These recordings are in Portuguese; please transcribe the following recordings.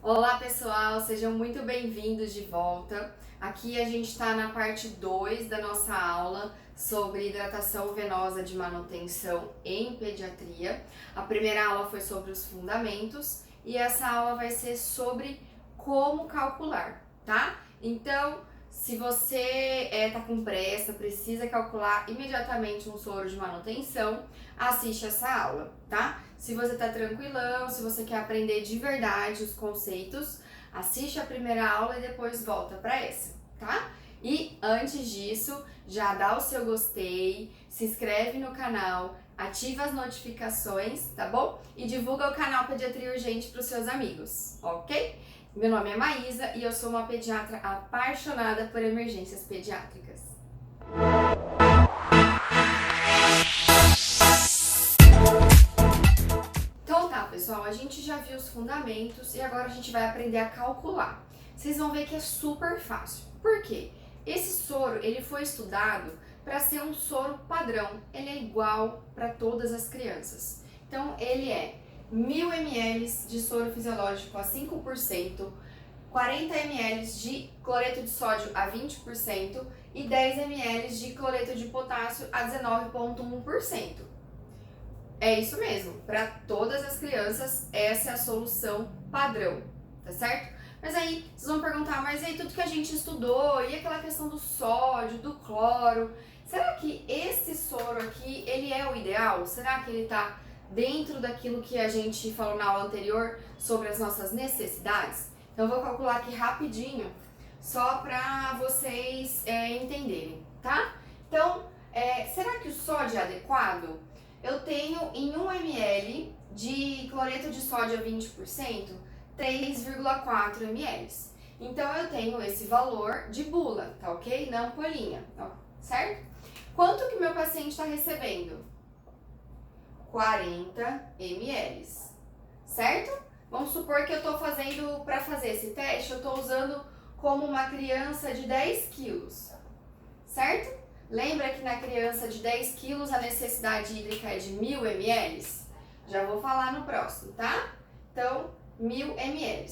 Olá pessoal, sejam muito bem-vindos de volta. Aqui a gente está na parte 2 da nossa aula sobre hidratação venosa de manutenção em pediatria. A primeira aula foi sobre os fundamentos e essa aula vai ser sobre como calcular, tá? Então, se você tá com pressa, precisa calcular imediatamente um soro de manutenção, assiste essa aula, tá? Se você tá tranquilão, se você quer aprender de verdade os conceitos, assiste a primeira aula e depois volta para essa, tá? E antes disso, já dá o seu gostei, se inscreve no canal, ativa as notificações, tá bom? E divulga o canal Pediatria Urgente para os seus amigos, ok? Meu nome é Maísa e eu sou uma pediatra apaixonada por emergências pediátricas. Então tá, pessoal, a gente já viu os fundamentos e agora a gente vai aprender a calcular. Vocês vão ver que é super fácil. Por quê? Esse soro, ele foi estudado para ser um soro padrão. Ele é igual para todas as crianças. Então, ele é 1000 ml de soro fisiológico a 5%, 40 ml de cloreto de sódio a 20% e 10 ml de cloreto de potássio a 19,1%. É isso mesmo, para todas as crianças essa é a solução padrão, tá certo? Mas aí vocês vão perguntar, mas aí tudo que a gente estudou, e aquela questão do sódio, do cloro, será que esse soro aqui, ele é o ideal? Será que ele tá dentro daquilo que a gente falou na aula anterior sobre as nossas necessidades? Então eu vou calcular aqui rapidinho, só para vocês entenderem, tá? Então, será que o sódio é adequado? Eu tenho em 1 ml de cloreto de sódio a 20%, 3,4 ml. Então, eu tenho esse valor de bula, tá ok? Na ampolinha, certo? Quanto que meu paciente está recebendo? 40 ml, certo? Vamos supor que eu estou fazendo, para fazer esse teste, eu estou usando como uma criança de 10 quilos, certo? Lembra que na criança de 10 quilos a necessidade hídrica é de 1000 ml? Já vou falar no próximo, tá? Então, 1000 ml,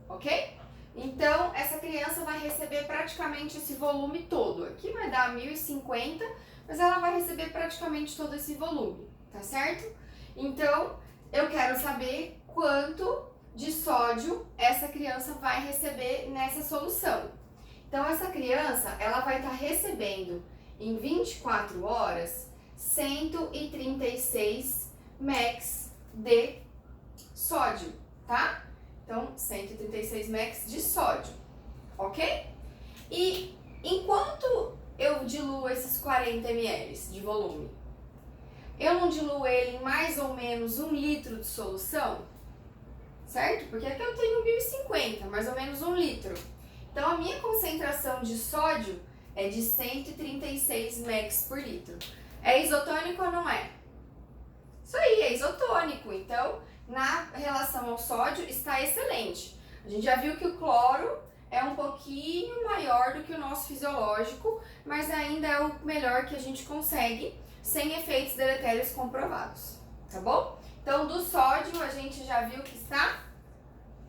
ok? Então, essa criança vai receber praticamente esse volume todo. Aqui vai dar 1050, mas ela vai receber praticamente todo esse volume, tá certo? Então, eu quero saber quanto de sódio essa criança vai receber nessa solução. Então, essa criança, ela vai estar recebendo em 24 horas 136 mEq de sódio, tá? Então, 136 mEq de sódio, ok? E enquanto eu diluo esses 40 ml de volume, eu não diluo ele em mais ou menos 1 litro de solução, certo? Porque aqui eu tenho 1050, mais ou menos 1 litro. Então, a minha concentração de sódio é de 136 mEq por litro. É isotônico ou não é? Isso aí, é isotônico. Então, na relação ao sódio, está excelente. A gente já viu que o cloro é um pouquinho maior do que o nosso fisiológico, mas ainda é o melhor que a gente consegue, sem efeitos deletérios comprovados, tá bom? Então, do sódio, a gente já viu que está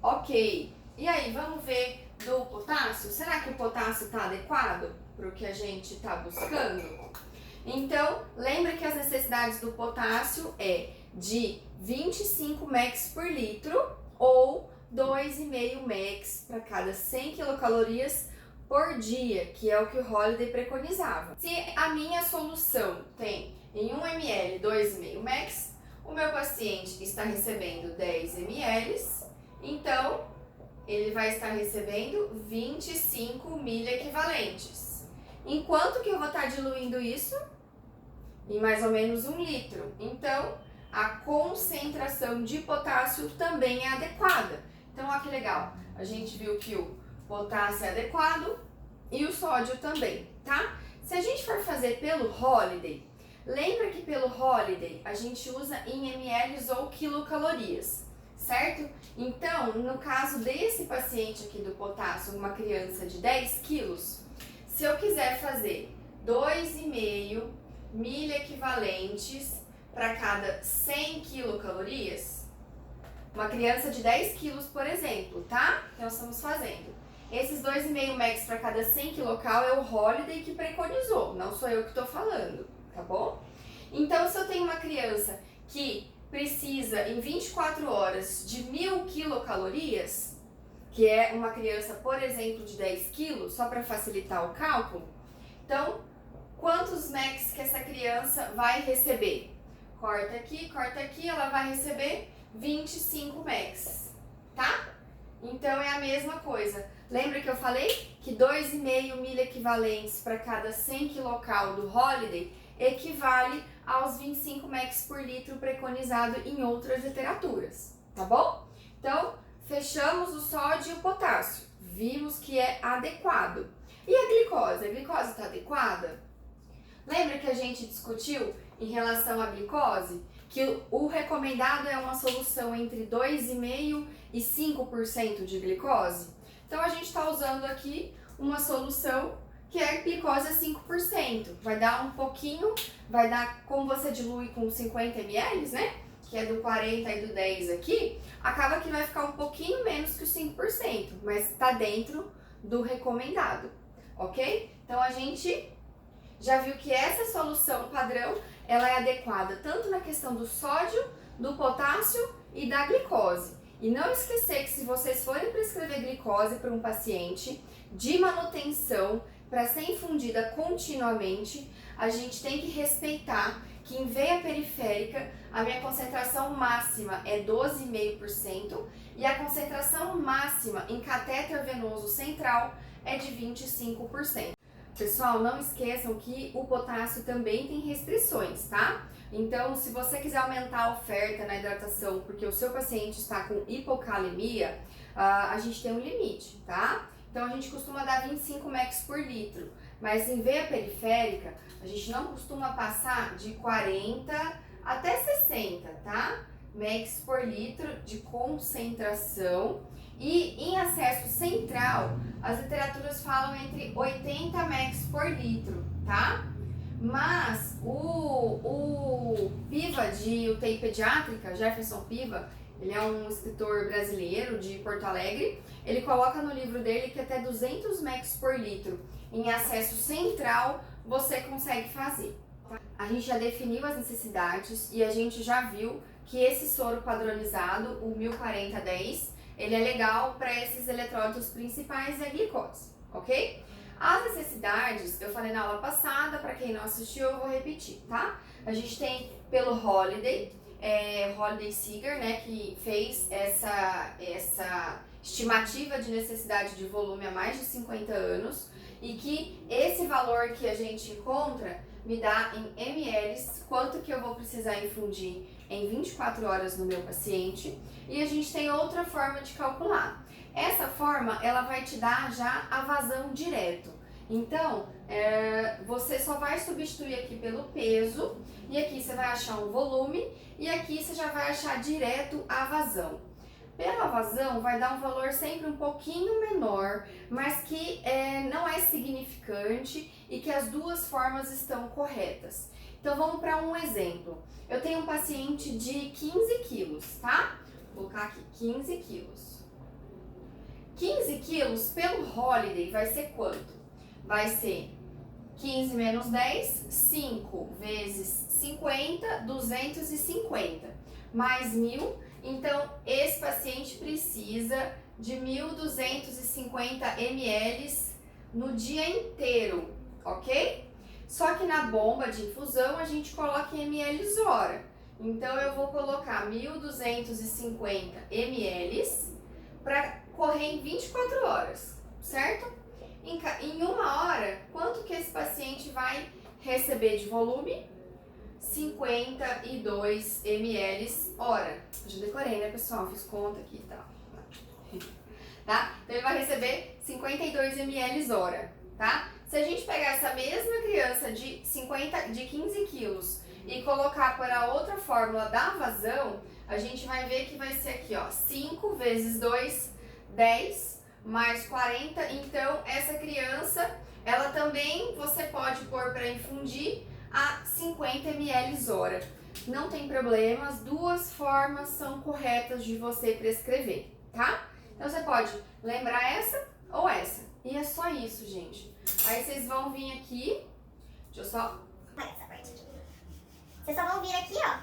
ok. E aí, vamos ver do potássio? Será que o potássio está adequado para o que a gente está buscando? Então, lembra que as necessidades do potássio é de 25 mEq por litro ou 2,5 mEq para cada 100 quilocalorias por dia, que é o que o Holiday preconizava. Se a minha solução tem em 1 ml 2,5 mEq, o meu paciente está recebendo 10 ml, então ele vai estar recebendo 25 miliequivalentes. Em quanto que eu vou estar diluindo isso? Em mais ou menos 1 litro. Então, a concentração de potássio também é adequada. Então, olha que legal. A gente viu que o potássio é adequado e o sódio também, tá? Se a gente for fazer pelo Holiday, lembra que pelo Holiday a gente usa em ml ou quilocalorias, certo? Então, no caso desse paciente aqui do potássio, uma criança de 10 quilos, se eu quiser fazer 2,5 miliequivalentes para cada 100 quilocalorias, Uma criança de 10 quilos, por exemplo, tá? Que nós estamos fazendo. Esses 2,5 max para cada 100 quilocal é o Holiday que preconizou, não sou eu que estou falando, tá bom? Então, se eu tenho uma criança que precisa em 24 horas de 1.000 quilocalorias, que é uma criança, por exemplo, de 10 quilos, só para facilitar o cálculo, então, quantos max que essa criança vai receber? Corta aqui, ela vai receber 25 max, tá? Então, é a mesma coisa. Lembra que eu falei que 2,5 mil equivalentes para cada 100 quilocal do Holiday equivale aos 25 max por litro preconizado em outras literaturas, tá bom? Então, fechamos o sódio e o potássio. Vimos que é adequado. E a glicose? A glicose está adequada? Lembra que a gente discutiu em relação à glicose? Que o recomendado é uma solução entre 2,5% e 5% de glicose? Então, a gente está usando aqui uma solução que é glicose a 5%. Vai dar um pouquinho, vai dar, como você dilui com 50 ml, né? Que é do 40 e do 10 aqui, acaba que vai ficar um pouquinho menos que o 5%, mas está dentro do recomendado, ok? Então, a gente já viu que essa solução padrão, ela é adequada tanto na questão do sódio, do potássio e da glicose. E não esquecer que se vocês forem prescrever glicose para um paciente de manutenção, para ser infundida continuamente, a gente tem que respeitar que em veia periférica a minha concentração máxima é 12,5% e a concentração máxima em catéter venoso central é de 25%. Pessoal, não esqueçam que o potássio também tem restrições, tá? Então, se você quiser aumentar a oferta na hidratação porque o seu paciente está com hipocalemia, a gente tem um limite, tá? Então, a gente costuma dar 25 max por litro, mas em veia periférica, a gente não costuma passar de 40 até 60, tá? Max por litro de concentração. E em acesso central, as literaturas falam entre 80 max por litro, tá? Mas o Piva de UTI pediátrica, Jefferson Piva, ele é um escritor brasileiro de Porto Alegre, ele coloca no livro dele que até 200 max por litro em acesso central você consegue fazer. A gente já definiu as necessidades e a gente já viu que esse soro padronizado, o 1040-10, ele é legal para esses eletrólitos principais e a glicose, ok? As necessidades, eu falei na aula passada, para quem não assistiu eu vou repetir, tá? A gente tem pelo Holiday, Holiday Seeger, né, que fez essa estimativa de necessidade de volume há mais de 50 anos e que esse valor que a gente encontra me dá em ml quanto que eu vou precisar infundir em 24 horas no meu paciente. E a gente tem outra forma de calcular. Essa forma, ela vai te dar já a vazão direto. Então, você só vai substituir aqui pelo peso, e aqui você vai achar um volume, e aqui você já vai achar direto a vazão. Pela vazão, vai dar um valor sempre um pouquinho menor, mas que não é significante e que as duas formas estão corretas. Então, vamos para um exemplo. Eu tenho um paciente de 15 quilos, tá? Vou colocar aqui, 15 quilos. 15 quilos pelo Holiday vai ser quanto? Vai ser 15 menos 10, 5 vezes 50, 250, mais 1.000. Então, esse paciente precisa de 1.250 ml no dia inteiro, ok? Só que na bomba de infusão a gente coloca em ml hora. Então, eu vou colocar 1.250 ml para correr em 24 horas, certo? Em uma hora, quanto que esse paciente vai receber de volume? 52 ml hora. Eu já decorei, né, pessoal? Fiz conta aqui e tal. Tá? Então, ele vai receber 52 ml hora, tá? Se a gente pegar essa mesma criança de 15 quilos e colocar para outra fórmula da vazão, a gente vai ver que vai ser aqui, ó, 5 vezes 2, 10, mais 40. Então, essa criança, ela também você pode pôr para infundir a 50 ml hora. não tem problema, as duas formas são corretas de você prescrever, tá? Então você pode lembrar essa ou essa. E é só isso, gente. Aí vocês vão vir aqui, deixa eu só... Apaga essa parte aqui. Vocês só vão vir aqui, ó.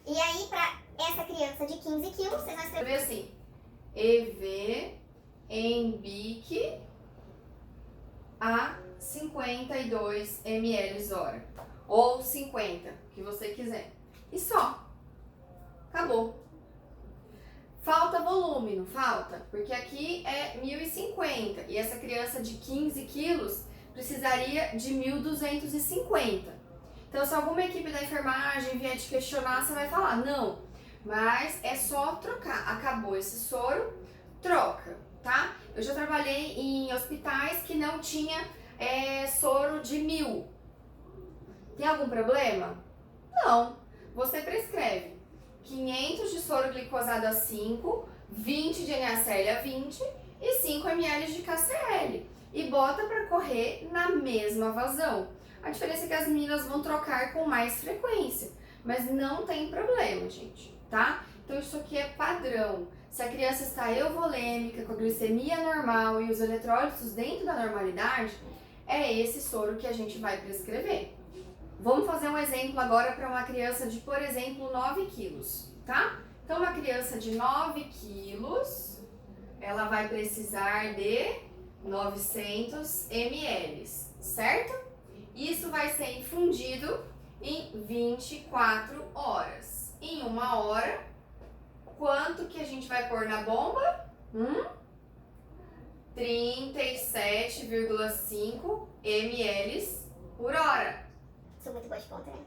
E aí, pra essa criança de 15 quilos, vocês vão escrever assim, EV Embique a 52 ml/hora. Ou 50, que você quiser. E só. Acabou. Falta volume, não falta? Porque aqui é 1050 e essa criança de 15 quilos precisaria de 1250. Então, se alguma equipe da enfermagem vier te questionar, você vai falar, não, mas é só trocar. Acabou esse soro, troca, tá? Eu já trabalhei em hospitais que não tinha soro de 1000. Tem algum problema? Não. Você prescreve 500 de soro glicosado a 5, 20 de NaCl a 20 e 5 ml de KCl. E bota para correr na mesma vazão. A diferença é que as meninas vão trocar com mais frequência, mas não tem problema, gente, tá? Então isso aqui é padrão. Se a criança está euvolêmica, com a glicemia normal e os eletrólitos dentro da normalidade, é esse soro que a gente vai prescrever. Vamos fazer um exemplo agora para uma criança de, por exemplo, 9 quilos, tá? Então, uma criança de 9 quilos, ela vai precisar de 900 ml, certo? Isso vai ser infundido em 24 horas. Em 1 hora, quanto que a gente vai pôr na bomba? 37,5 ml/hora. Sou muito boa de conta, né?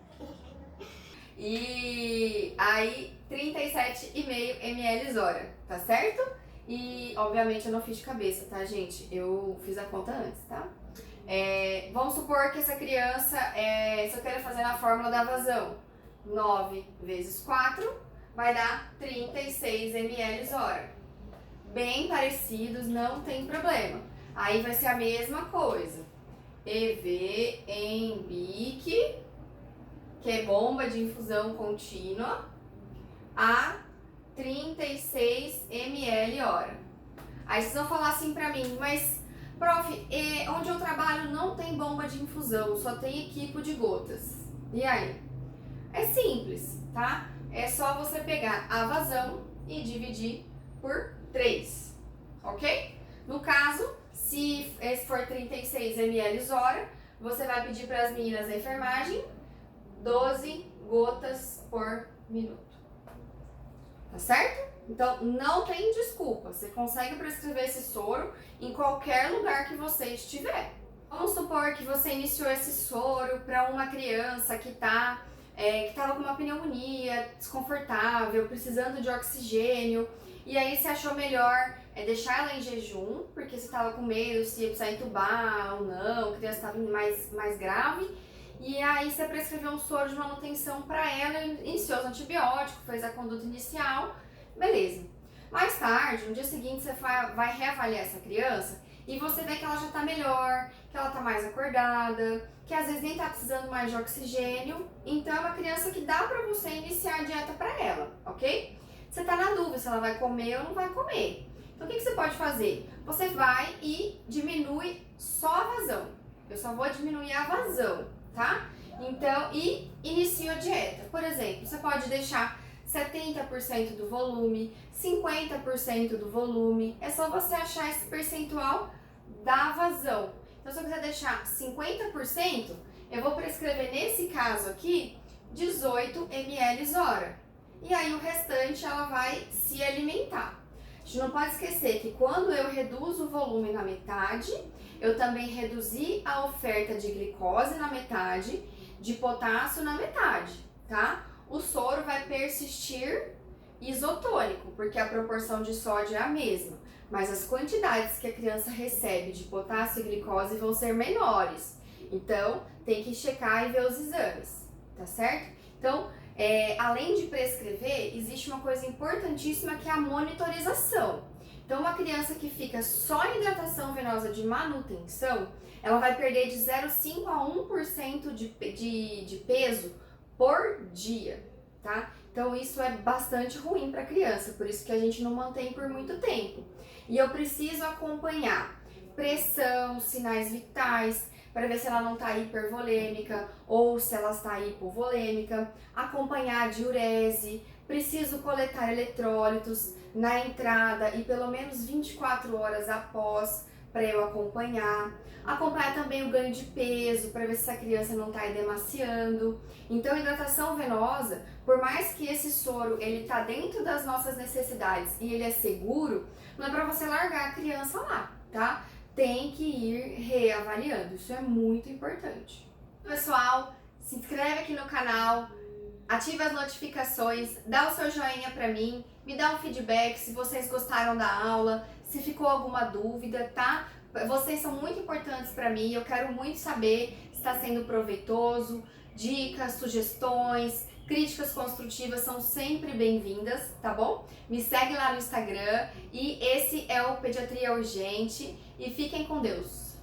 E aí, 37,5 ml/hora, tá certo? E, obviamente, eu não fiz de cabeça, tá, gente? Eu fiz a conta antes, tá? Vamos supor que essa criança, se eu quero fazer na fórmula da vazão, 9 vezes 4 vai dar 36 ml/hora. Bem parecidos, não tem problema. Aí vai ser a mesma coisa. EV Embique, que é bomba de infusão contínua, a 36 ml/hora. Aí vocês vão falar assim pra mim, mas prof, onde eu trabalho não tem bomba de infusão, só tem equipo de gotas. E aí? É simples, tá? É só você pegar a vazão e dividir por 3, ok? No caso, se esse for 36 ml/hora, você vai pedir para as meninas da enfermagem 12 gotas por minuto. Tá certo? Então, não tem desculpa. Você consegue prescrever esse soro em qualquer lugar que você estiver. Vamos supor que você iniciou esse soro para uma criança que estava com uma pneumonia, desconfortável, precisando de oxigênio. E aí você achou melhor deixar ela em jejum, porque você estava com medo se ia precisar entubar ou não, a criança estava mais grave. E aí você prescreveu um soro de manutenção para ela, iniciou os antibióticos, fez a conduta inicial, beleza. Mais tarde, no dia seguinte, você vai reavaliar essa criança e você vê que ela já está melhor, que ela está mais acordada, que às vezes nem está precisando mais de oxigênio. Então é uma criança que dá para você iniciar a dieta para ela, ok? Você está na dúvida se ela vai comer ou não vai comer. Então o que você pode fazer? Você vai e diminui só a vazão. Eu só vou diminuir a vazão, tá? Então, e inicia a dieta. Por exemplo, você pode deixar 70% do volume, 50% do volume. É só você achar esse percentual da vazão. Então, se eu quiser deixar 50%, eu vou prescrever nesse caso aqui 18 ml/hora. E aí o restante ela vai se alimentar. A gente não pode esquecer que quando eu reduzo o volume na metade, eu também reduzi a oferta de glicose na metade, de potássio na metade, tá? O soro vai persistir isotônico, porque a proporção de sódio é a mesma, mas as quantidades que a criança recebe de potássio e glicose vão ser menores. Então, tem que checar e ver os exames, tá certo? Então, além de prescrever, existe uma coisa importantíssima que é a monitorização. Então, uma criança que fica só em hidratação venosa de manutenção, ela vai perder de 0,5 a 1% de peso por dia, tá? Então isso é bastante ruim para a criança, por isso que a gente não mantém por muito tempo. E eu preciso acompanhar pressão, sinais vitais, para ver se ela não está hipervolêmica ou se ela está hipovolêmica, acompanhar a diurese, preciso coletar eletrólitos na entrada e pelo menos 24 horas após para eu acompanhar. Acompanhar também o ganho de peso para ver se essa criança não está edemaciando. Então, hidratação venosa, por mais que esse soro ele está dentro das nossas necessidades e ele é seguro, não é para você largar a criança lá, tá? Tem que ir reavaliando, isso é muito importante. Pessoal, se inscreve aqui no canal, ativa as notificações, dá o seu joinha pra mim, me dá um feedback se vocês gostaram da aula, se ficou alguma dúvida, tá? Vocês são muito importantes pra mim, eu quero muito saber se está sendo proveitoso, dicas, sugestões, críticas construtivas são sempre bem-vindas, tá bom? Me segue lá no Instagram e esse é o Pediatria Urgente e fiquem com Deus!